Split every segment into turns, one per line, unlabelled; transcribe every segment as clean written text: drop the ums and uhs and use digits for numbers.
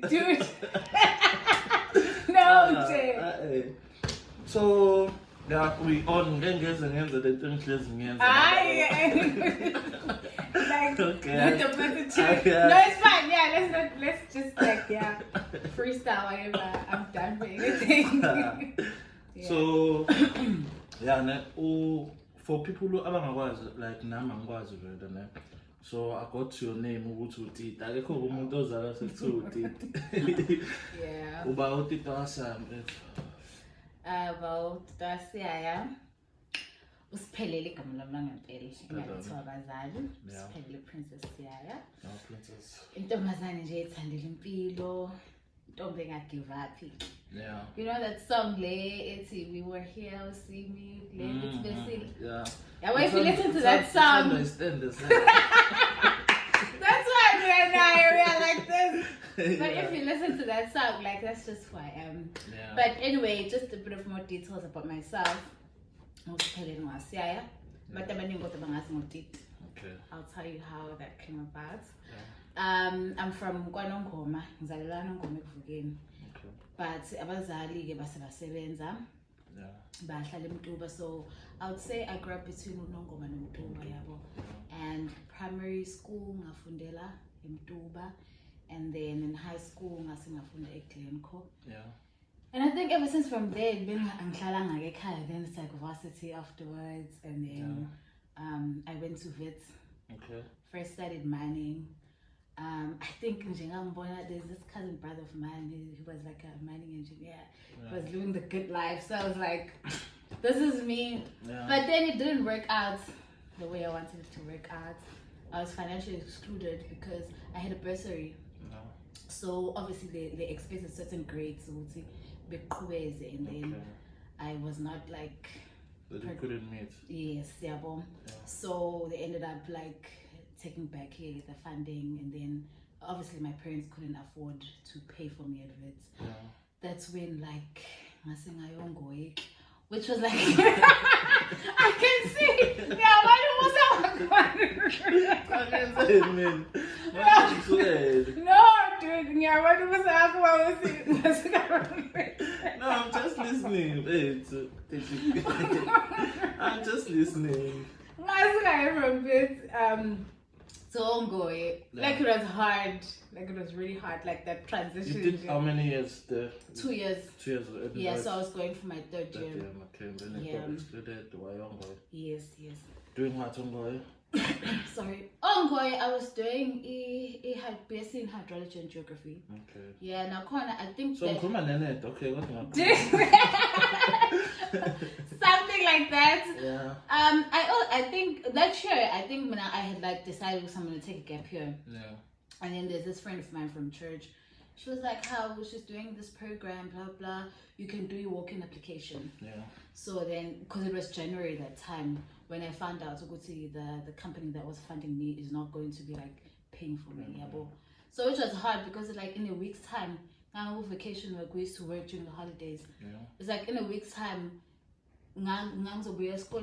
Dude. No, Jay.
So, yeah, we on Genghis and Genghis, the things
Like,
okay.
no, it's fine. Yeah, let's just like, yeah, freestyle whatever. I'm done for anything. Yeah.
So, yeah, for people who are like Namangwazi, so I got your name, Titi. I call them those are Titi.
Yeah.
About it,
About Siyaya. Sphelele igama lami langempela engalithiwa abazali. Sphelele Princess Siyaya.
No, princess.
Intombazane nje ethandela impilo. Intombi enga-give up.
Yeah.
You know that song we were here, see me,
yeah.
Yeah, if you listen to that song.
Understand this.
That's why we are like this. But if you listen to that song, like that's just who I am.
Yeah.
But anyway, just a bit of more details about myself. Siyaya. But okay. I'll tell you how that came about. Yeah. I'm from KwaNongoma, ngizalelwa eNongoma ekuvukeni.
Okay.
But abazali ke basebenza.
Yeah.
Bahlala eMtuba, so I would say I grew up between uNongoma noMtuba yabo. And primary school ngafundela eMtuba, and then in high school ngafunda eGlencoe.
Yeah.
And I think ever since from there, then it's like varsity afterwards, and then I went to Wits.
Okay.
First studied mining. I think there's this cousin brother of mine. He was like a mining engineer. Yeah. He was living the good life. So I was like, this is me. Yeah. But then it didn't work out the way I wanted it to work out. I was financially excluded because I had a bursary. No. So obviously they expected certain grades. And then I was not like
that you couldn't meet.
Yes, yeah. So they ended up like taking back the funding, and then obviously my parents couldn't afford to pay for me at Wits. Yeah. That's when like which was like I can see. Yeah, why was No, dude, yeah, what was
No, I'm just listening. I'm just listening.
From this, to Ongoy, like it was hard, like it was really hard, like that transition.
You did how many years there?
2 years.
2 years.
Yeah, so I was going for my third year.
Okay, then you got excluded to Ongoy.
Yes.
Doing what Ongoy?
Sorry. Ongoy, I was doing BSc in hydrology and geography. Okay. Yeah, now I think
so come on, okay, what
something like that.
Yeah.
I think that year, I had like decided I'm gonna take a gap year.
Yeah.
And then there's this friend of mine from church. She was like, how she's doing this program, blah blah. You can do your walk-in application. Yeah. So then, because it was January that time, when I found out the company that was funding me is not going to be like paying for me. Yeah. So it was hard because like in a week's time, now vacation we used to work during the holidays. Yeah. It's like in a week's time, register,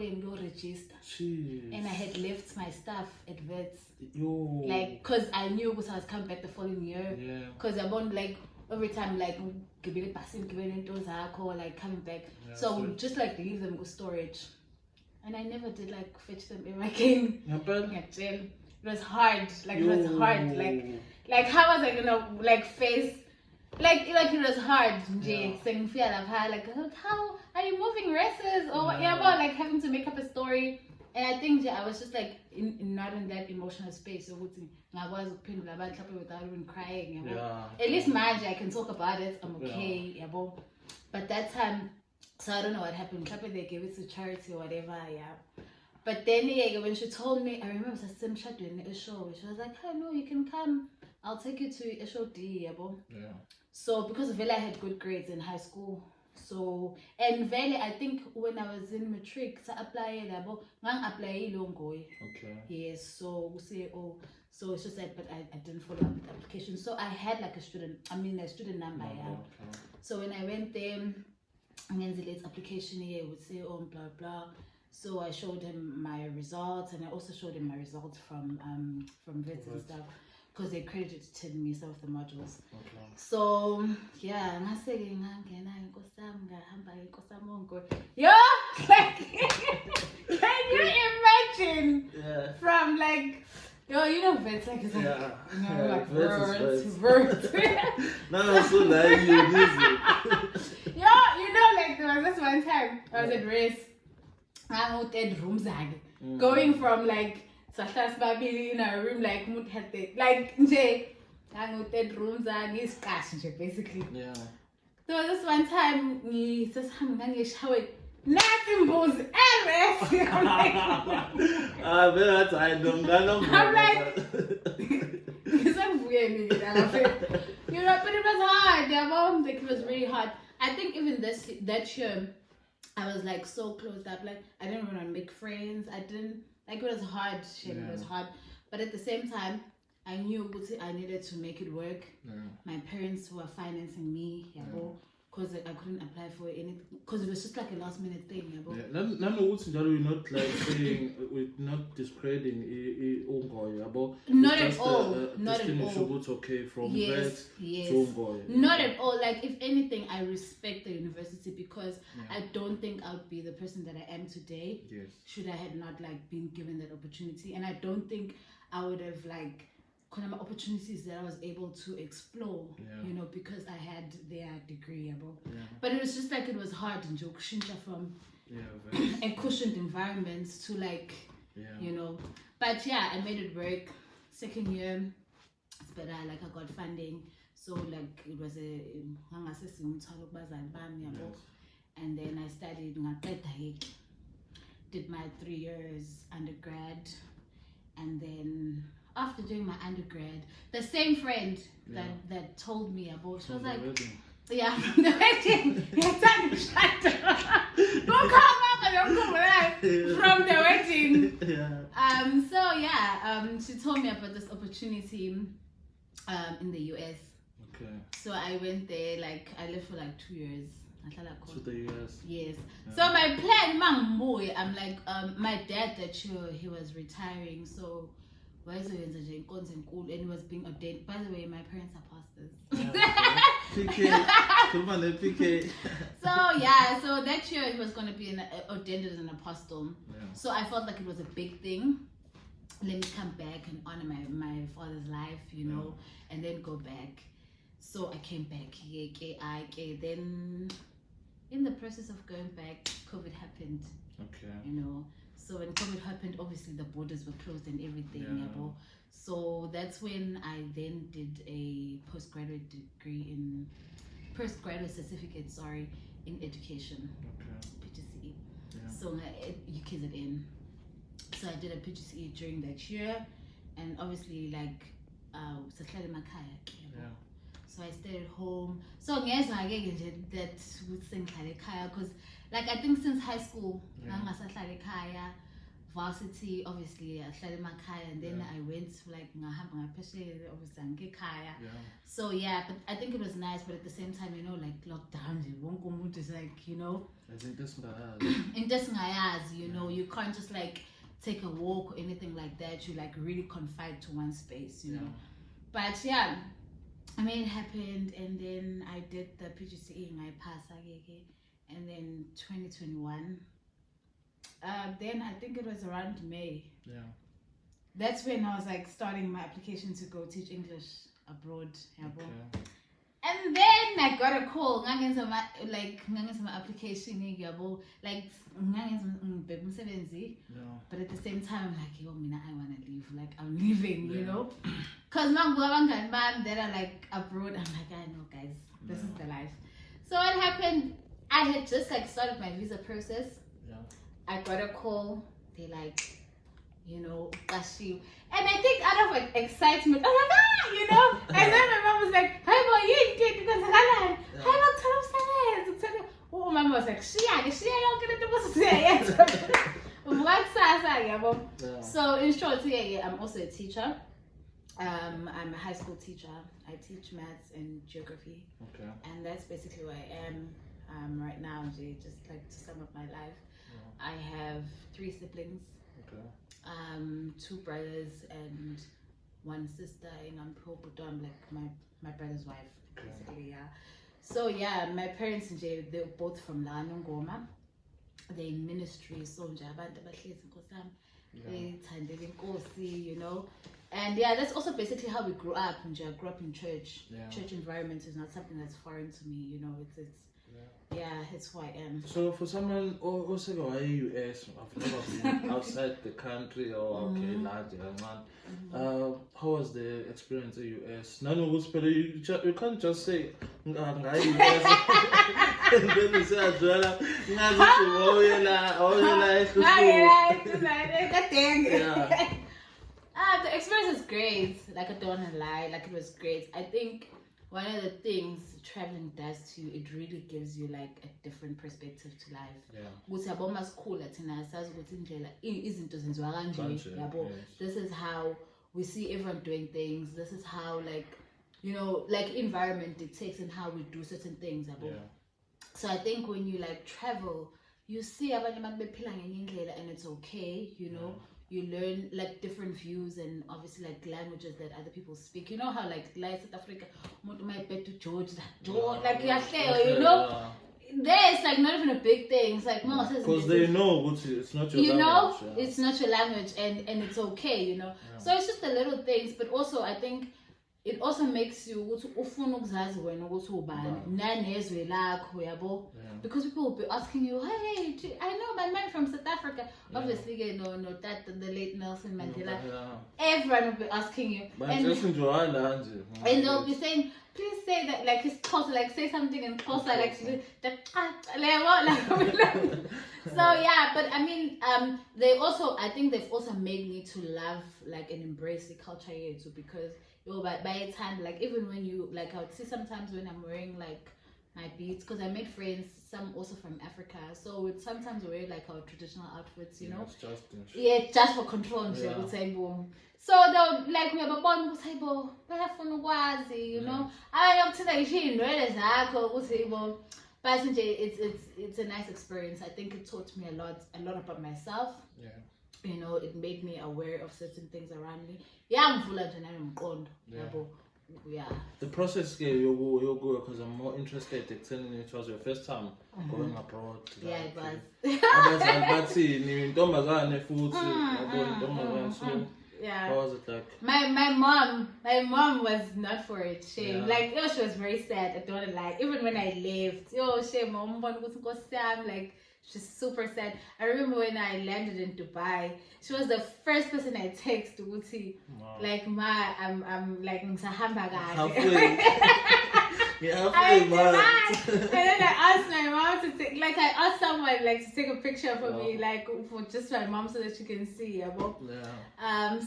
and I had left my stuff at Wits. Like, cause I knew because I was coming back the following year. Yeah. Cause I won't like every time like like coming back. Yeah, so I would just like leave them with storage. And I never did like fetch them ever again. It was hard. Like it was hard. Like how was I gonna like face like it was hard. Yeah. Like how are you moving races or like having to make up a story. And I think I was just like not in that emotional space. So I was without even crying. Yeah. At least manje I can talk about it. I'm okay. Yeah. But that time, so I don't know what happened. They gave it to charity or whatever. Yeah. But then when she told me, I remember doing a show. She was like, "Hey, no, you can come. I'll take you to a show D." Yeah. So because Vela had good grades in high school. So and Vele, I think when I was in matric, I applied Ongoy. Okay. Yes. So so it's just like, but I didn't follow up with the application. So I had like a student number. Yeah. Okay. So when I went there, and then the late application here would say blah blah. So I showed him my results, and I also showed him my results from Wits and stuff. because they credited me some of the modules.
Okay.
So yeah, ngase-ke ngangena inkosi yami ngahamba inkosi yami onke. Yo, like can you imagine?
Yeah.
From like, yo, you know vets like it's like,
Yeah.
you know,
Yeah,
like
vets
verts.
Now I'm so like you music.
Yo, you know, like there was this one time I was at race. I moved in rooms going from like Sahlas Babi in a room like mood had the like I moved in rooms and he's cash basically.
Yeah.
There was this one time he says I'm gonna shower. Nothing was arrest. I'm like, I'm like, it's so weird, you know, but it was hard. Yeah, mom, like it was really hard. I think even that year, I was like so closed up. Like I didn't want to make friends. I didn't like it was hard. Shit, It was hard. But at the same time, I knew I needed to make it work. Yeah. My parents were financing me. Yeah. Because I couldn't apply for anything because it was just like a last minute thing.
Yeah. We're not like saying we're not discrediting
not at all. Not at all.
Okay, from
yes.
to
not at all. Like if anything, I respect the university because I don't think I would be the person that I am today.
Yes. Should
I had not like been given that opportunity, and I don't think I would have like opportunities that I was able to explore, you know, because I had their degree. But it was just like it was hard in Jokshincha from a cushioned environment to like, you know. But yeah, I made it work. Second year, but like I got funding, so like it was and then I studied, did my 3 years undergrad, and then after doing my undergrad, the same friend that told me about, she was like, yeah, from the wedding. From the wedding. She told me about this opportunity in the US. Okay. So I went there, like I lived for like 2 years.
To the US.
Yes. Yeah. So my plan, I'm like, my dad that year, he was retiring, so and he was being ordained. By the way, my parents are pastors.
PK.
So that year he was going to be ordained as an apostle. Yeah. So I felt like it was a big thing. Let me come back and honor my father's life, you know, and then go back. So I came back. Then in the process of going back, COVID happened. Okay. You know. So when COVID happened, obviously the borders were closed and everything. Yeah. So that's when I then did a postgraduate certificate, in education. Okay. PGCE. Yeah. So UKZN. So I did a PGCE during that year, and obviously like Sphelele makhaya. Yeah. So I stayed at home. So yes, I get that would sing because like I think since high school, varsity, obviously Sphelele makhaya, and then I went like obviously kaya. So yeah, but I think it was nice, but at the same time, you know, like lockdown, is like, you know, in this you know, you can't just like take a walk or anything like that. You like really confined to one space, you know. But yeah, I mean, it happened, and then I did the PGCE and I passed, and then 2021. Then I think it was around May. Yeah. That's when I was like starting my application to go teach English abroad. Okay. And then I got a call. My application like but at the same time I'm like, yo, Mina, I wanna leave. Like I'm leaving, you know? Cause that are like abroad. I'm like, I know guys, this is the life. So what happened? I had just like started my visa process. Yeah. I got a call. They like, you know, Kashi. And I think out of like excitement, I was like, ah, you know? And then my mom was like, hey boy, you did because I oh, my mom was like, Siyaya, so in short, I'm also a teacher. I'm a high school teacher. I teach maths and geography. Okay. And that's basically where I am right now, just like to sum up my life. Yeah. I have 3 siblings. Okay. 2 brothers and one sister in I'm like my brother's wife, basically, yeah. So yeah, my parents they're both from La Ngoma. They're in ministry, so you know. And yeah, that's also basically how we grew up. I grew up in church.
Yeah.
Church environment is not something that's foreign to me, you know. It's yeah, it's who I am.
So for someone also go US, I've never been outside the country or okay, large man. How was the experience in US? None of us, but you can't just say US and then you say as well,
the experience is great. Like I don't wanna lie, like it was great. I think one of the things traveling does to you, it really gives you like a different perspective to life. This is how we see everyone doing things. This is how, like, you know, like environment dictates and how we do certain things. So I think when you like travel, you see and it's okay, you know. You learn like different views and obviously like languages that other people speak. You know how like South Africa, like you know, there it's like not even a big thing. It's like no,
because they know it's not your language.
You know, it's not your language, and it's okay. You know, so it's just the little things, but also I think it also makes you because people will be asking you, hey, I know my man from South Africa. Obviously, you know, that the late Nelson Mandela. Everyone will be asking you, and they'll be saying, please say that, like his closer, like say something in closer, like that. So yeah, but I mean, I think they've also made me to love like and embrace the culture here too, because by the time, like even when you like, I would see sometimes when I'm wearing like my beads, because I made friends, some also from Africa, so we'd sometimes wear like our traditional outfits, you know. Just for control. So they'll like me about you know. But it's a nice experience. I think it taught me a lot about myself. You know, it made me aware of certain things around me. Yeah.
The process you'll go because I'm more interested in telling it was your first time going abroad.
Yeah, it was. Yeah.
How was it like?
My mom was not for it. Shame. Like she was very sad. I don't want to lie. Even when I left, shame. Mom like she's super sad. I remember when I landed in Dubai, she was the first person I texted. Like I'm like
halfway.
And then I asked my mom to take, like I asked someone like to take a picture for me, like for just my mom so that she can see.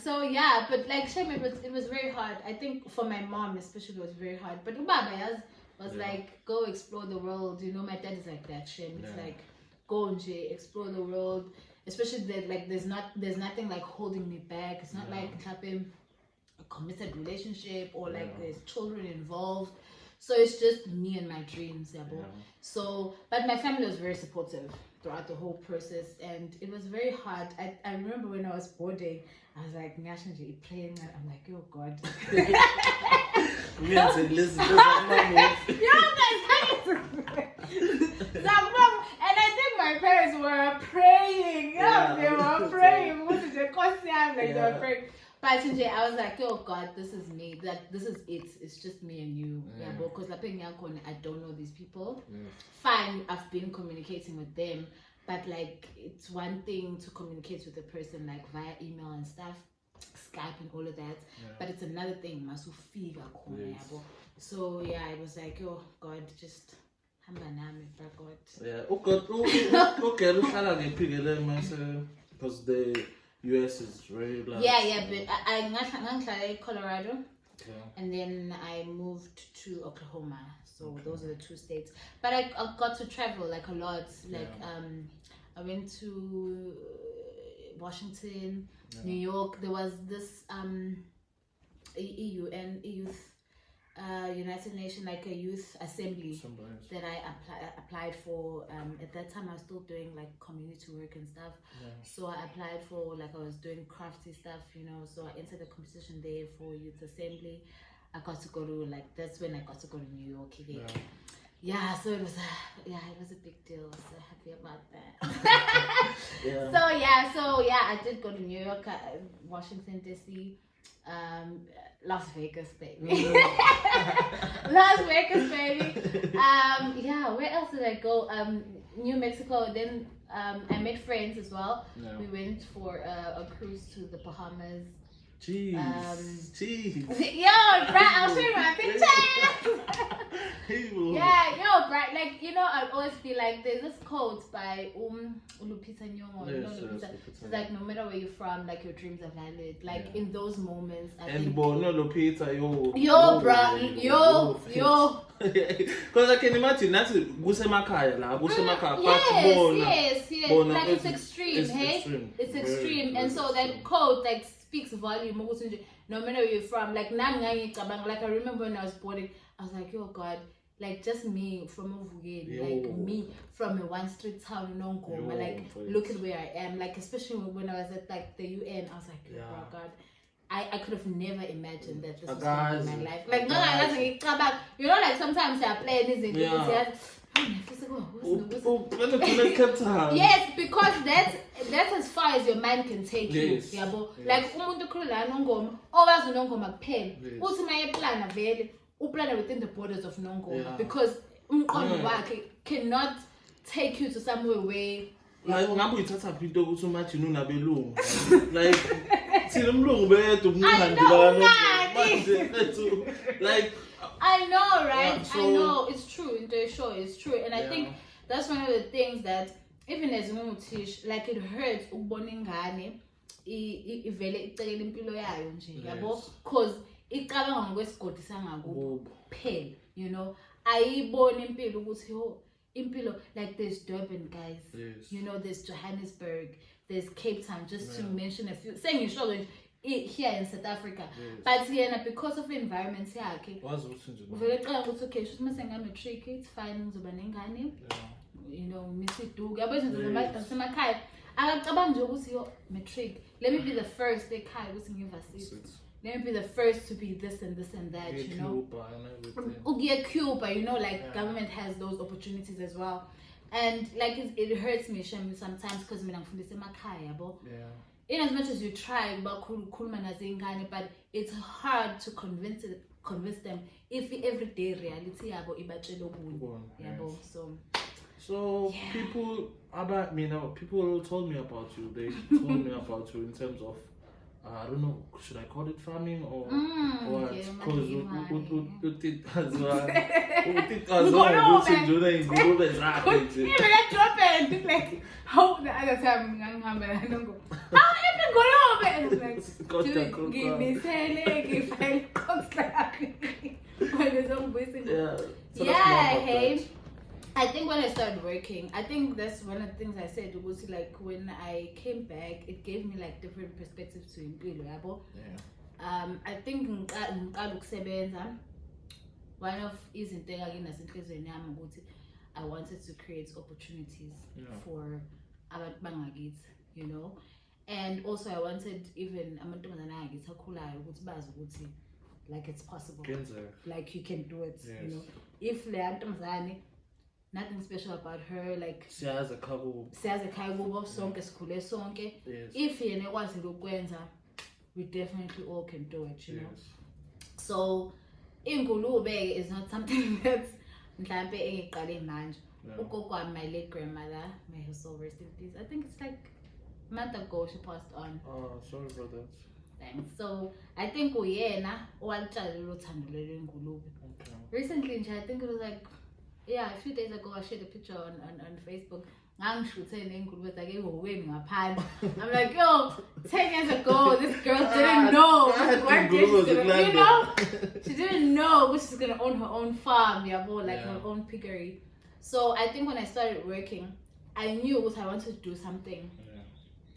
So yeah, but like shame, it was very hard. I think for my mom especially it was very hard. But Ubaba was like, go explore the world. You know, my dad is like that. Shame. It's like go and explore the world. Especially that like there's nothing like holding me back. It's not like happening a committed relationship or like there's children involved. So it's just me and my dreams, So, but my family was very supportive throughout the whole process, and it was very hard. I remember when I was boarding, I was like, praying, and I'm like, oh God. And I think my parents were praying. They were praying. They were praying. But I was like, oh God, this is me. Like this is it. It's just me and you. Because I don't know these people. Fine, I've been communicating with them, but like it's one thing to communicate with a person like via email and stuff, Skype and all of that. But it's another thing, So yeah, it was like, oh God, just
because the US is very large.
But I got Colorado, and then I moved to Oklahoma. So those are the two states. But I got to travel like a lot. Like I went to Washington, New York. There was this youth United Nations, like a youth assembly that I applied for. At that time, I was still doing like community work and stuff. So I applied for, like, I was doing crafty stuff, so I entered the competition there for youth assembly. I got to go to, like, that's when I got to go to New York again. Yeah, so it was a big deal. I was so happy about that. So I did go to New York, Washington DC, Las Vegas, baby. Las Vegas, baby. Where else did I go? New Mexico. Then I made friends as well. We went for a cruise to the Bahamas.
Jeez.
Yo, bruh, I'll show you my picture. Bruh, like, I'd always be like, there's this quote by Lupita Nyong'o, Lupita. It's like, no matter where you're from, like, your dreams are valid. Like, in those moments, I think...
Lupita,
yo.
Because I can imagine that's Gusemakaya,
yes. Like, it's extreme, hey? It's extreme. And so that quote, like, speaks volume. No matter where you're from, like, I remember when I was boarding, I was like, oh God, like, just me from Ovugeni, like me from a one street town in Nongoma, like, look at where I am, like, especially when I was at, like, the UN, I was like, oh God, I could have never imagined that this was going to be my life. Like, like, sometimes I play this yes, because that's as far as your mind can take you. Like, umuntu khulula Nongoma, owazi Nongoma kuphela. Uthi maye plana vele, uplana within the borders of Nongoma, because umqondo wakhe cannot take you to somewhere where
like ngabe uyithatha into ukuthi umathi nunabelungu like thina umlungu bethu like
I know, right? I know, it's true. It's true, and I think that's one of the things that even as umutish, like, it hurts ukubona ingane ivele icekela impilo yayo nje, yabo, because icabanga ngokwesigodi sangakubo kuphela, ayibona impilo ukuthi impilo, like, there's Durban, guys, there's Johannesburg, there's Cape Town, just to mention a few. Saying here in South Africa, but because of the environment yakhe, vele qala ukuthi okay, shothi mase ngamatric, it's fine, ngizoba nengane, misiduka yabo izinto zasemakhaya akacabanga nje ukuthi matric, let me be the first ekhaya ukuthi ngivasithi, let me be the first to be this and this and that, ugiye Cuba, like, government has those opportunities as well, and like it hurts me sometimes because mina ngifundisa emakhaya yabo. In as much as you try about but it's hard to convince them if everyday reality yabo ibatshela yabo.
So people about me now, people told me about you. They told me about you in terms of I don't know, should I call it farming or what? Because you did as well.
Like, how the other time I don't go. How even go over? And give me hey. I think when I started working, I think that's one of the things I said was like when I came back, it gave me like different perspectives to impilo yabo. I think one of izinto engasenhlizweni yami ukuthi I wanted to create opportunities for abantu bangakithi, and also I wanted even amantombazane angakithi akhulayo ukuthi bazi ukuthi like it's possible, like you can do it, if le ntombazane nothing special about her, like
siyazi
ekhaya kubo sonke sikhule sonke, if yena ekwazile ukwenza, we definitely all can do it, So ingulube is not something that's mhlambe engiqale manje. Ugogo wami, my late grandmother, may her soul rest in peace, I think it's like a month ago she passed on.
Oh, sorry about that.
Thanks. So I think uyena owalitshala lo thando lwengulube. Recently I think it was like a few days ago I shared a picture on Facebook. I'm like, yo, 10 years ago, this girl didn't know she didn't know she's gonna own her own farm, like her own piggery. So I think when I started working, I knew what I wanted to do something.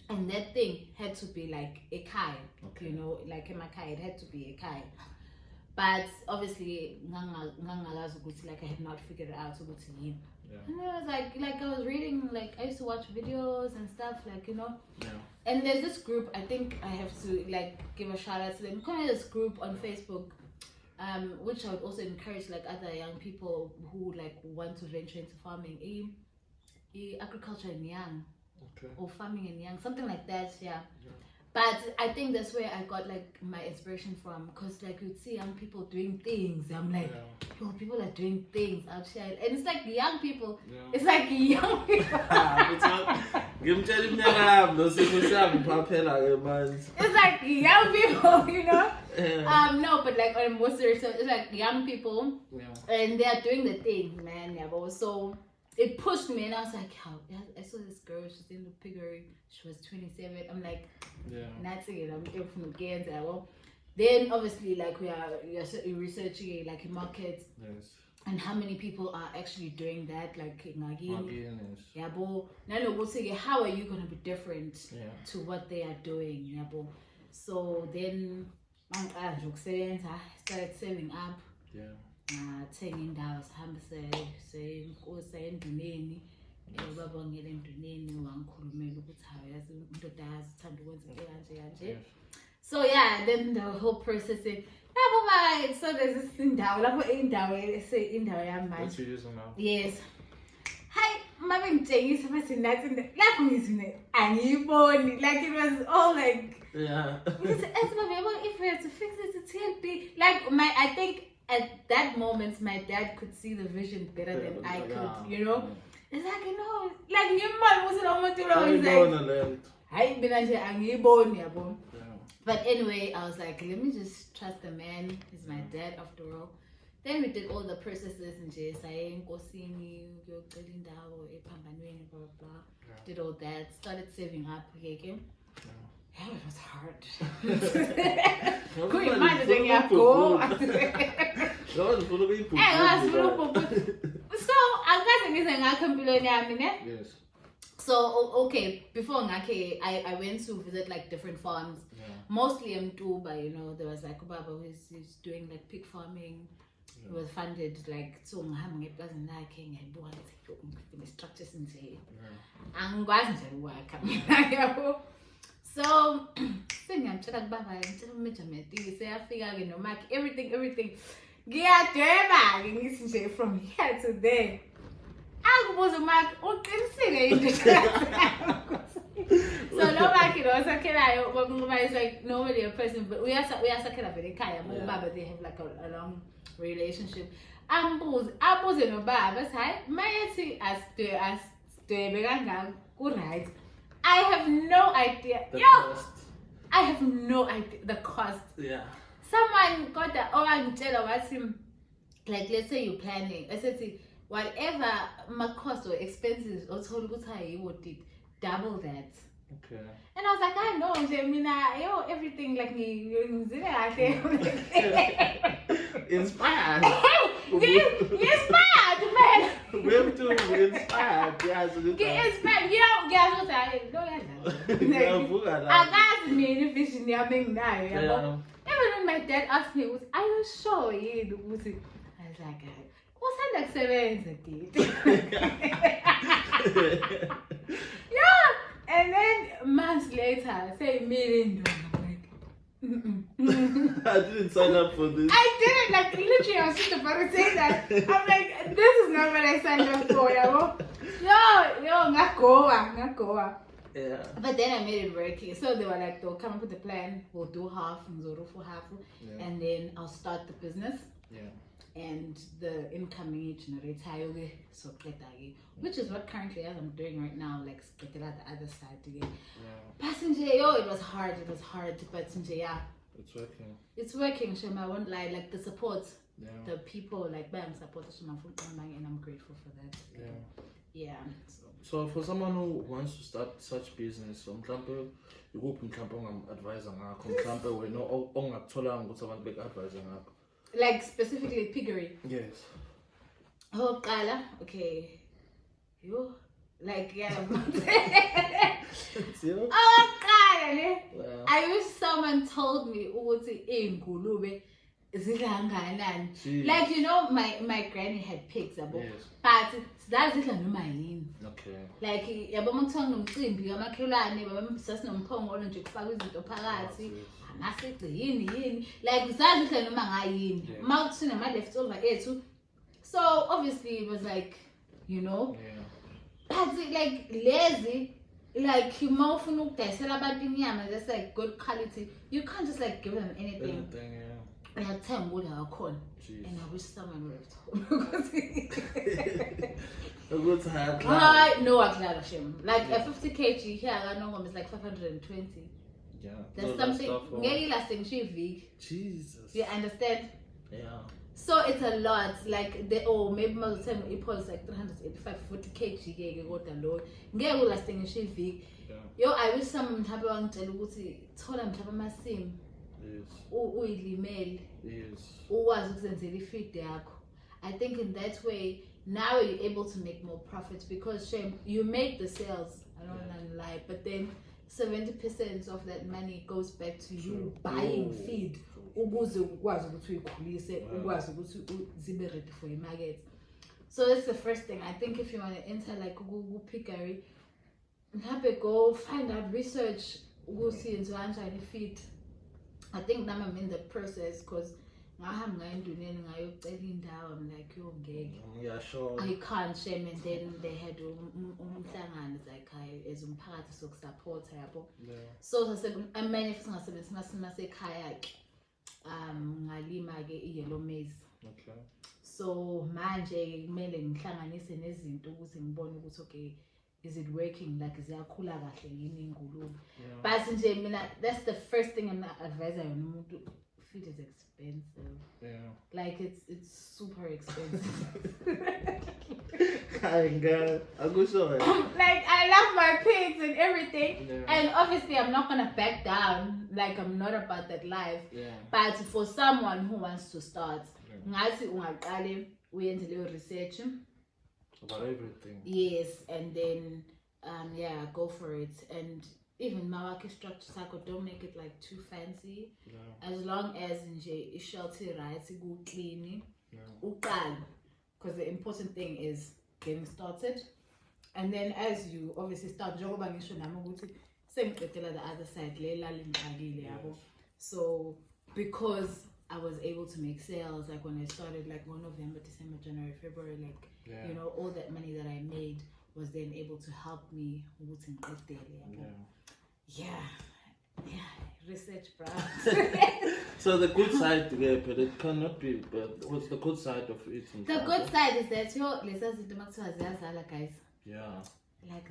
And that thing had to be like a kai, like in my kai, it had to be a kai. But obviously, like I had not figured it out. So and I was like I was reading, like I used to watch videos and stuff, like And there's this group. I think I have to like give a shout out to them. Kind of this group on Facebook, which I would also encourage like other young people who like want to venture into farming, agriculture and young, or farming and young, something like that. Yeah. But I think that's where I got like my inspiration from, because like you'd see young people doing things. I'm like, yo, people are doing things outside, and it's like young people. It's like young people. It's like young people, no, but like on most seriously, it's like young people, and they are doing the things, man. Yeah, but so it pushed me, and I was like, I saw this girl. She's in the Pigery. She was 27. I'm like, that's it. I'm getting from again. Then obviously, like you're researching like a market, and how many people are actually doing that, like yeah, bo. Now we'll say, how are you gonna be different to what they are doing, yeah, bo. So then I started saving up. Thenga indawo sihambe sayenduneni ubaba ngele enduneni wangikhulumela ukuthi hayi yazi indoda yazi uthanda ukwenza kanje. So yeah, then the whole process so there's this indawo lapho indawo yami manje. Yes. Hi, mama ngitshengisa bathi nathi lapho ngizine angiyiboni, like it was all like if we had to fix it to TLB, like I think at that moment, my dad could see the vision better than I could, It's like, like your mom wasn't like, but anyway, I was like, let me just trust the man. He's my dad after all. Then we did all the processes and blah, blah. Did all that, started saving up again. Yeah, it was hard. Could you imagine you go? So yes. So okay, before I went to visit like different farms. Mostly in Dubai, there was like Baba who's doing like pig farming. It was funded like so structures and say so everything from here to there. I was a mark so no it's like normally a person, but we are very kind. But they have like a long relationship. I have no idea. I have no idea the cost. Yeah. Someone got that. I'm telling him, like, let's say you're planning. I said, whatever my cost or expenses, or you would double that. Okay. And I was like, I know, everything like me, inspired. You're inspired, man. We have to be inspired. Get inspired. Guys, what I got me vision. Even when my dad asked me, "Are you sure?" I was like, "What's that like 7 Yeah. And then months later, say $1 million. I didn't sign up for this. I didn't, like literally I was just about to say that. I'm like, this is not what I signed up for, Goa. Yeah. But then I made it working. So they were like, they'll come up with a plan, we'll do half, and then I'll start the business. Yeah. And the incoming generates so which is what currently as I'm doing right now, like get it at the other side again. Passenger, it was hard, but yeah. It's working, Shema, I won't lie, like the support, the people like bam support Shema and I'm grateful for that. Yeah.
So for someone who wants to start such business, so you go advisor
like specifically Pigery.
Yes.
Oh, Kala. Okay. You like Oh, Kala. I wish someone told me Like, you know, my granny had pigs, but that's it.
Okay.
Like, yabo mthong nomcimbi kamakhelwane sasinomphongo olunje kufaka izinto phakathi amasigcini like zazi noma ngayini mawuthina ama leftover ethu. So obviously it was like, you know, but like lazy, like you more ufuna ukudayisela abantu inyama that's like good quality, you can't just like give them anything. I had time with her con, and I wish someone would have told me.
A good time.
No, I can't shame. Like a 50 kg here, I know it's like 520.
Yeah.
There's something very lasting week.
Jesus.
You understand?
Yeah.
So it's a lot. Like the maybe most of the time it was like 385, 40 kg. Got a load. Get lasting week. Yo, I wish someone would have one tell you told them to have my sim.
Yes.
I think in that way now you're able to make more profits because you make the sales, I don't want to lie, but then 70% of that money goes back to you buying feed ukuze ukwazi ukuthi uyikhulise ukwazi ukuthi zibe ready for your market. So that's the first thing. I think if you want to enter like Google Pigery, go find out research ukuthi yenziwa kanjani feed. I think now I'm in the process because I'm like, yo,
yeah, sure.
I can't shame, and then they had like as part of support. So I said, I mean, if I say kayak, yellow maize.
Okay.
So manje kumele ngihlanganise nezinto ukuze ngibone ukuthi okay, is it working? Like, is it cool? But that's the first thing I'm advising. Food is expensive.
Yeah.
Like it's super expensive.
God, I'm good sorry.
Like I love my pigs and everything, and obviously I'm not gonna back down. Like I'm not about that life.
Yeah.
But for someone who wants to start, we enter research.
About everything.
Yes, and then go for it. And even my work structure cycle, don't make it like too fancy. Yeah. As long as it's shelter right, good clean. Because the important thing is getting started. And then as you obviously start the other side. So because I was able to make sales, like when I started, like 1 November, December, January, February, like you know, all that money that I made was then able to help me with research, bro.
So the good side, but it cannot be. But what's the good side of it?
The good side is that guys.
Yeah.
Like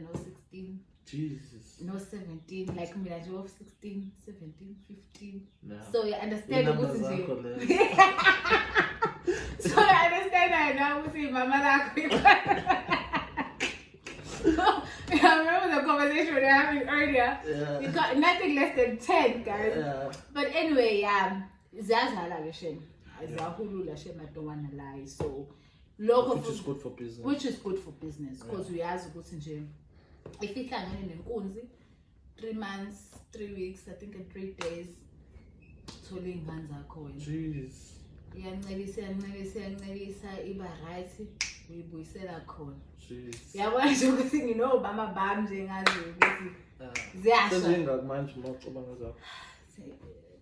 no 16.
Jesus.
No 17. Like me, I of 16, 17, 15.
Yeah.
So you understand what So I understand I now see Mama. I remember the conversation we were having earlier. Yeah. You got nothing less than 10, guys. Yeah. But anyway, so
which is good for business.
Which is good for business because we ask if you can in 3 months, 3 weeks, I think in 3 days, tolling hands are coin.
Jeez.
Iba right, uyibuyisela khona.
Jeez.
Yabona nje ukuthi nginobama bami nje ngazi ukuthi ziyasha.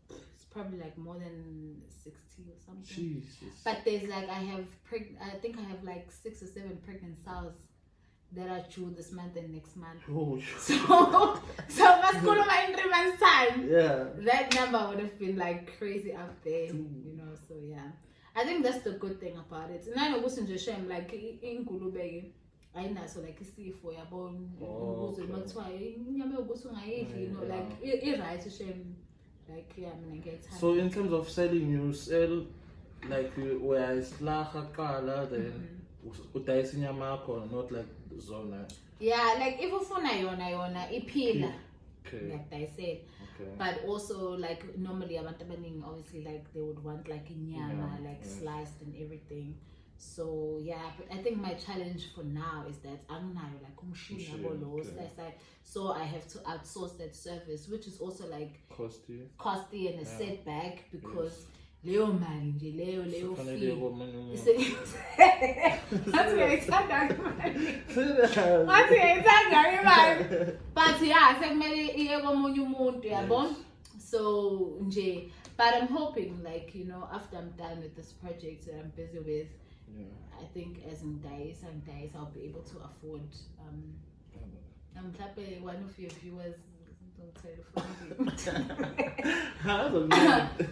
It's probably like more than 60 or something.
Jesus.
But there's like I think I have like 6 or 7 pregnant sows that are due this month and next month.
Oh,
so Maskuluma in 3 months time.
Yeah.
That number would have been like crazy up there, you know. So yeah, I think that's the good thing about it. And I know what's in shame like in Kulubegi. I know so like see for your bone, you know, like it right to shame. Like yeah, I mean, I get time.
So in terms of selling, you sell like where it's lacha then. Not like zona.
Yeah, like if you phone yona ipila.
Okay.
Like I said. Okay. But also like normally obviously like they would want like inyama, like sliced and everything. So yeah, but I think my challenge for now is that I'm not like so I have to outsource that service, which is also like costly and a setback because leyo mali nje leyo
Kufanele
fee
komunye umuntu.
Ngathi ngiyayithanda imali but yeah sekumele iye komunye umuntu yabo so nje but I'm hoping like you know after I'm done with this project that I'm busy with I think as in days I'll be able to afford mhlawumbe one of your viewers don't tell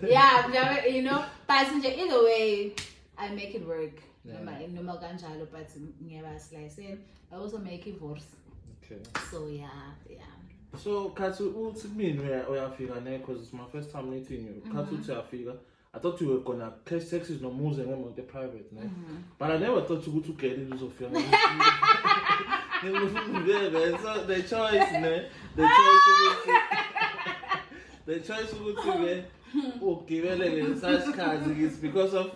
yeah you know but either way I make it work noma kanjalo but ngiyabaslice I also make it worse so yeah
so Katsu uthi mina uyafika ne because it's my first time meeting you Katsu uthi uyafika I thought you were gonna cash taxes no moves and the private no but I never thought you would to get it of your so the choice would be okay such cars is because of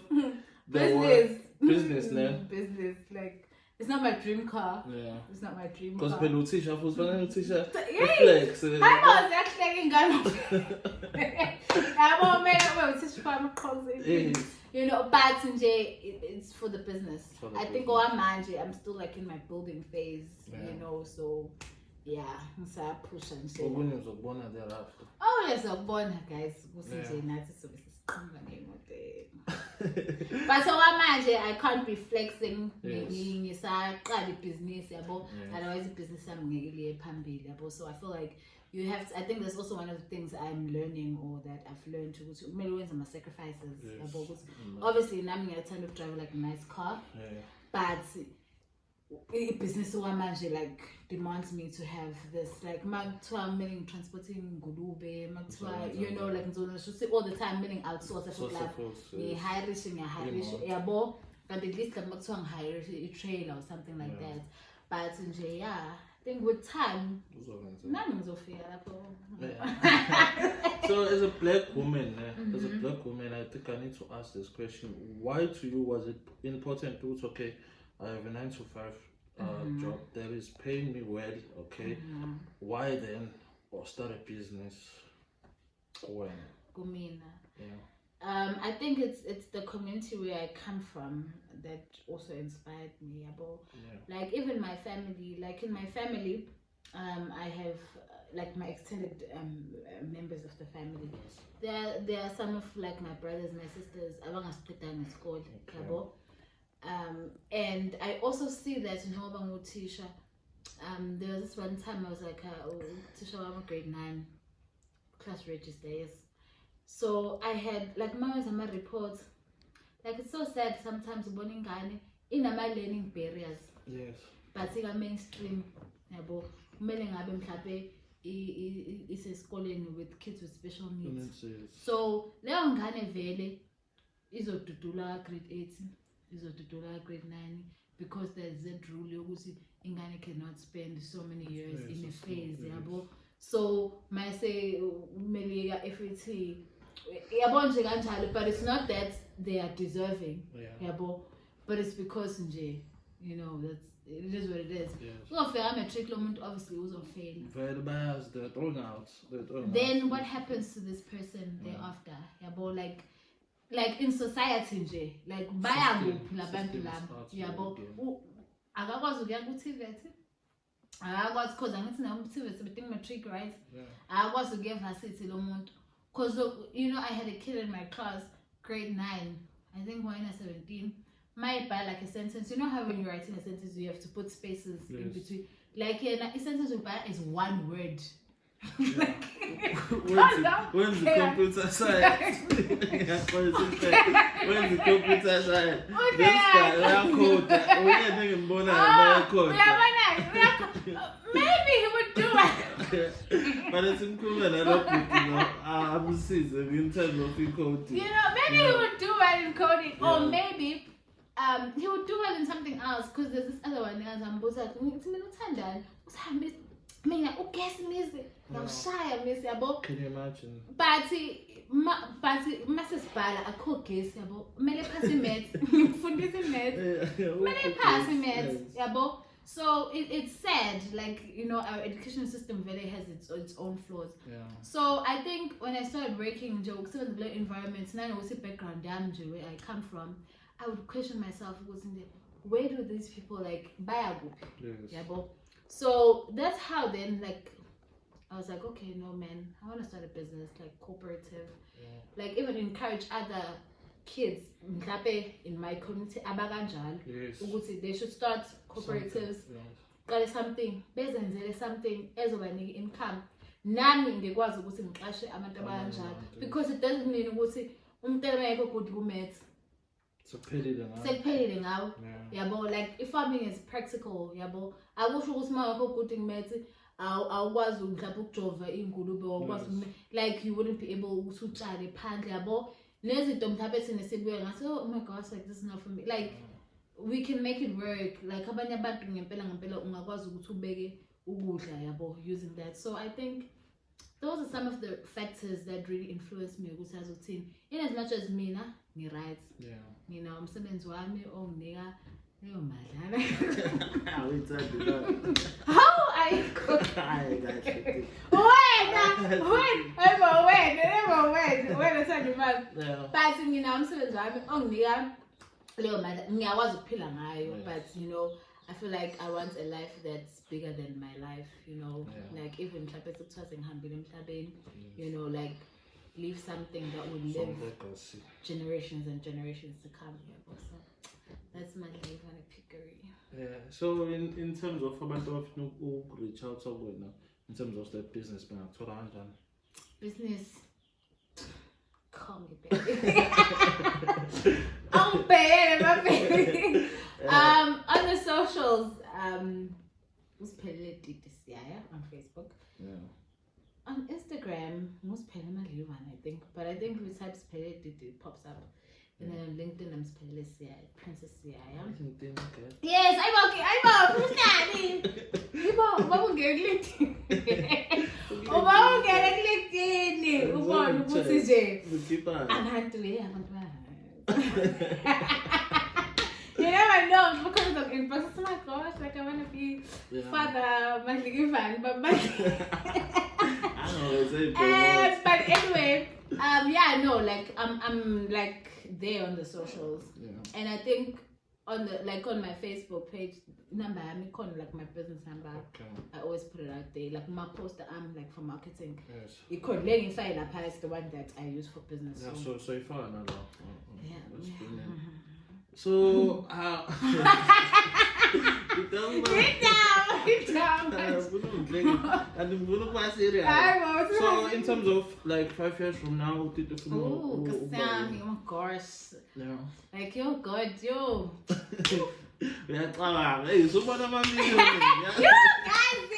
the business
business like it's not my dream car. Yeah. It's not my dream car.
Because Pelutisha was running Tisha. Flex.
I was actually in Ghana. I won't make up with this farm cousin. You know, but it's for the business. I think I'm still like in my building phase, you know, so yeah, so I push and say. Oh yes, I'm born guys. But so I can't be flexing business otherwise business so I feel like you have to, I think that's also one of the things I'm learning or that I've learned to my sacrifices obviously now I'm trying to drive like a nice car but business like demands me to have this like meaning transporting gulube you know like all the time meaning outsource hire but at least like hire a trailer or something like that but yeah I think with time
so as a black woman I think I need to ask this question why to you was it important to okay I have a 9-to-5 job that is paying me well, okay. Why then or start a business when?
I think it's the community where I come from that also inspired me about like even my family, like in my family I have like my extended members of the family. There are some of like my brothers, my sisters, in school. And I also see that in Tisha. There was this one time I was like, Tisha, I'm a grade 9 class register, yes. So I had like mama's and my reports. Like it's so sad sometimes in my learning barriers.
Yes.
But it's mainstream. Is a schooling with kids with special needs. So leyo ngane vele izodudula grade 8. Grade 9 because there's that rule yokuthi ingane cannot spend so many years in a phase yabo so my say kumele FET yabo nje kanjalo but it's not that they are deserving yabo but it's because nje you know that's it is what it is uzofika matric lo muntu obviously uzofail
very biased they're thrown out
then what happens to this person thereafter yabo like in society nje like bayakuphi labantu laba yabo akakwazi ukuya ku TVET akakwazi cause angithi na TVET bedinga matric right akakwazi ukuya varsity lo muntu cause you know I had a kid in my class grade 9 I think when I was 17 might buy like a sentence you know how when you're writing a sentence you have to put spaces in between like a sentence you buy is one word.
When's the computer science? When's the computer science? This guy, code.
Maybe he would do it.
But it's improving a lot, I'm seasoned in terms of coding.
You know, maybe he would do it in coding, or maybe he would do it in something else. Because there's this other one,
can you imagine?
But masisibhala akho guess yabo kumele pass imaths ngifundisa imaths kumele pass imaths yabo So it's sad, like, you know, our education system really has its own flaws.
Yeah.
So I think when I started working jokes in the environments, and I know the background where I come from, I would question myself, where do these people like buy a group?
Yes.
Yeah, but so that's how then like I was like, okay, no man, I want to start a business like cooperative, like even encourage other kids in my community yes. They should start cooperatives, something bezenzele something ezobanika income nami ngikwazi ukuthi ngiqashe abantu abanjalo, because it doesn't mean ukuthi umuntu engekho good ku-maths sekuphelile ngawo yabo, like farming is practical yabo, akusho ukuthi uma ngekho good ku-maths awukwazi mhlawumbe ukujova iy'ngulube, awukwazi like you wouldn't be able ukuthi utshale phandle yabo, nezinto mhlawumbe thina sibuye ngathi oh my gosh, like this is not for me, like we can make it work, like abanye abantu ngempela ungakwazi ukuthi ubeke ukudla yabo using that. So I think those are some of the factors that really influenced me ukuthi azothini, in as much as mina ngi-right, ngina umsebenzi wami onginika leyo madlana how I cook wena sanda imali, but ngina umsebenzi wami onginika leyo madla ngiyakwazi ukuphila ngayo, but you know I feel like I want a life that's bigger than my life, you know, like even you know, like leave something that will live generations and generations to come. So that's my life on a Pigery.
Yeah. So in terms of abantu who reach out to you, in terms of the business,
business. Call me baby. I'm bad, my baby. On the socials, Sphelele Siyaya on Facebook. Yeah. On Instagram, Sphelele, I think. But I think if you type Sphelele, it pops up. And then on LinkedIn, I'm Sphelele Siyaya, Princess Siyaya.
LinkedIn, okay.
Yes, I'm okay. Ubaba get LinkedIn. Ubaba get LinkedIn. Ubaba ukuthi nje. You never know, because of inbox. Oh my gosh, like I want to be father, but but anyway, like I'm like there on the socials, and I think on the on my Facebook page number, I'm calling like my business number. Okay. I always put it out there, like my poster. I'm like for marketing. Yes. You could let inside a is the one that I use for business.
Yeah. So you found another.
Yeah.
So So in terms of like 5 years from now,
oh my gosh. Yeah. Like yo God, yo.
Hey, so what am I
Yo guys,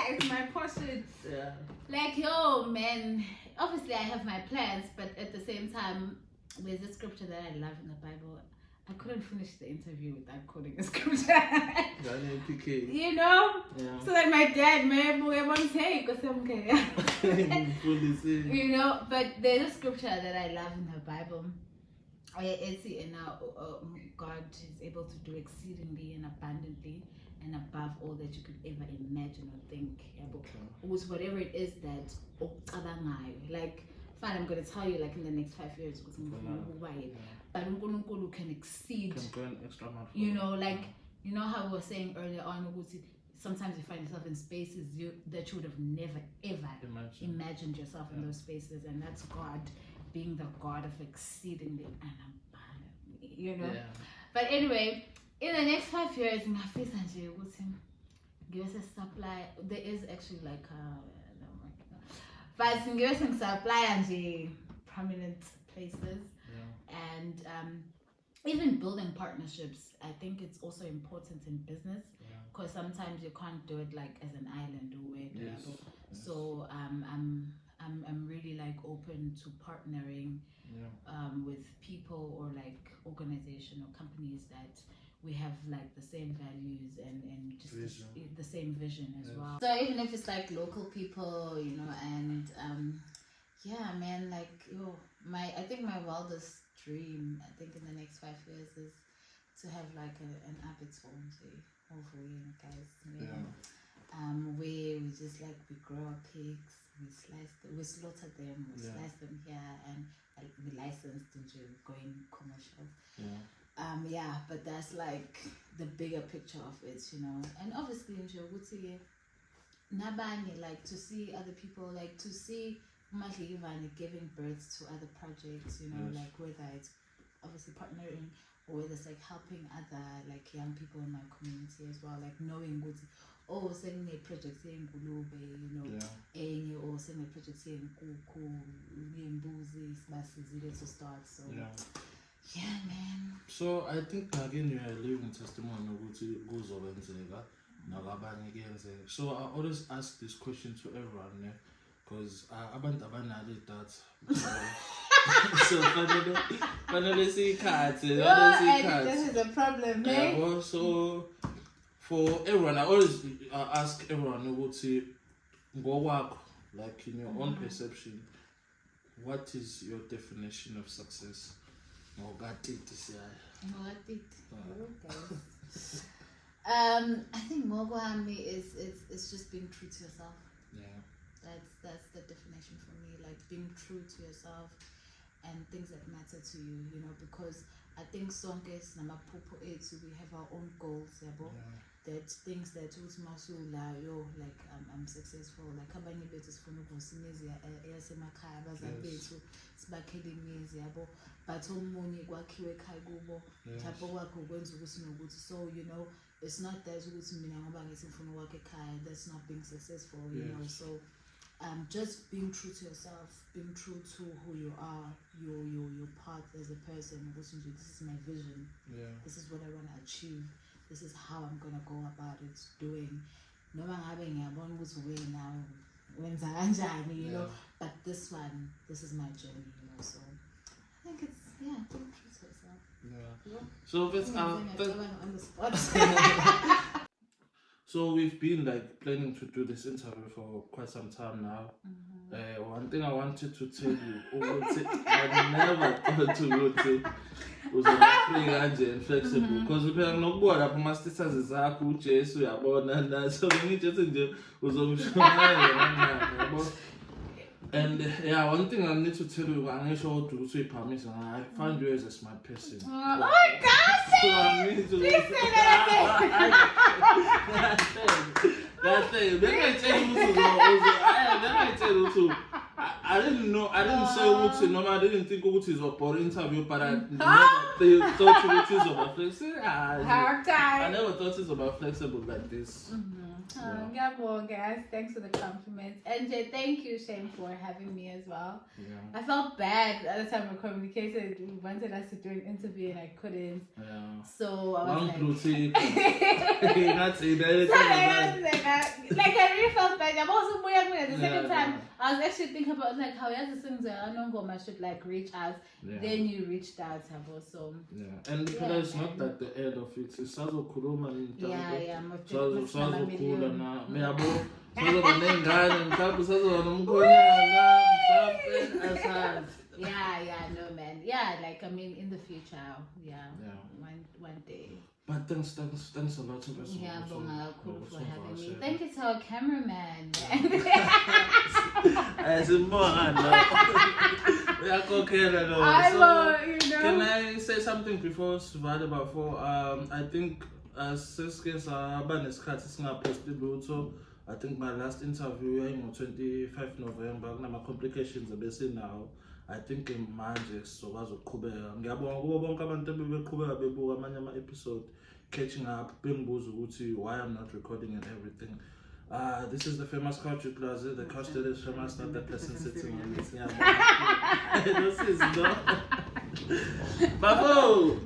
it's my pursuit. Yeah. Like yo man, obviously I have my plans, but at the same time, there's a scripture that I love in the Bible. I couldn't finish the interview without quoting a scripture. You know? Yeah. So that my dad may won't say because I'm okay. You know, but there's a scripture that I love in the Bible. It's now God is able to do exceedingly and abundantly and above all that you could ever imagine or think. With whatever it is that like fine, I'm going to tell you like in the next 5 years because but Unkulunkulu can exceed.
Can go an extra mile.
You know, like you know how we were saying earlier on, sometimes you find yourself in spaces that you would have never ever imagined yourself in those spaces, and that's God being the God of exceedingly and abundantly. You know. Yeah. But anyway, in the next 5 years, my face and give us a supply. There is actually like but give us some supply and prominent places. And even building partnerships, I think it's also important in business because sometimes you can't do it like as an island or where. So I'm really like open to partnering with people or like organization or companies that we have like the same values and just the same vision as well. So even if it's like local people, you know, and yeah, man, like I think my wildest dream, I think in the next 5 years is to have like an abattoir over here, guys. You know? Where we just like we grow our pigs, we slaughter them, we slice them here, and we licensed into going commercial. But that's like the bigger picture of it, you know. And obviously in Joguti, Nabani, like to see other people, like to see Madhivani giving birth to other projects, you know, like whether it's obviously partnering or whether it's like helping other like young people in my community as well, like knowing what sending a project in Gulube, you know, or sending a project in Kuku, Mbuzi, Basizile to start. So yeah, man.
So I think again you are a living testimony of what goes on in so I always ask this question to everyone, because I haven't did that. So finally see cards.
This is a problem, man.
So for everyone, I always ask everyone what to go work, like in your own perception. What is your definition of success?
I think Mogwami is just being true to yourself. That's the definition for me, like being true to yourself and things that matter to you, you know, because I think Sonkes Namapupo AIDS, we have our own goals, that things that Usmasula, like I'm successful, like abanye bethu sifuna ukusimizia eyasemakhaya abazali bethu sibakhele imizi yabo, but omunye kwakhiwe ekhaya kubo mhlawumbe kwakhe ukwenza ukuthi nokuthi, so you know it's not that ukuthi mina ngoba ngithi ngifuna ukwakha ekhaya, that's not being successful, you know. So just being true to yourself, being true to who you are, your path as a person. This is my vision. This is what I want to achieve. This is how I'm gonna go about it, doing. No one having a one was way now when you know. But this is my journey, you know. So I think it's being true to yourself.
So it's
on the spot.
So we've been like planning to do this interview for quite some time now. One thing I wanted to tell you, I never thought to go to was free and flexible, because we are not good at my sisters is a cool chase, we are born and so we need to was and one thing I need to tell you, I'm sure to say permission. I find you as a smart person.
Oh my gosh!
So I need to that's it. Let me tell you too. I didn't know. I didn't say what no. I didn't think what is up for interview, but I never thought it is about flexible. I never thought it's about flexible like this.
Guys, thanks for the compliments. And thank you, Shane, for having me as well. I felt bad at the time we communicated. We wanted us to do an interview and I couldn't. So I was like I really felt bad. I'm also weird at the second time. I was actually thinking about like how the things I should like reach out. Then you reached out, so
and it's not like the end of it. It's also cool and
no man. Like I mean in the future, one day.
But thanks a lot for
having me. Thank you to our cameraman.
Can I say something before I think I think my last interview on 25 November, my complications are based now. I think in March, so was a Kubera. Episode catching up, why I'm not recording and everything. This is the famous couch with Lwazi. The couch that is famous, not the person sitting on it. This is no. Bravo!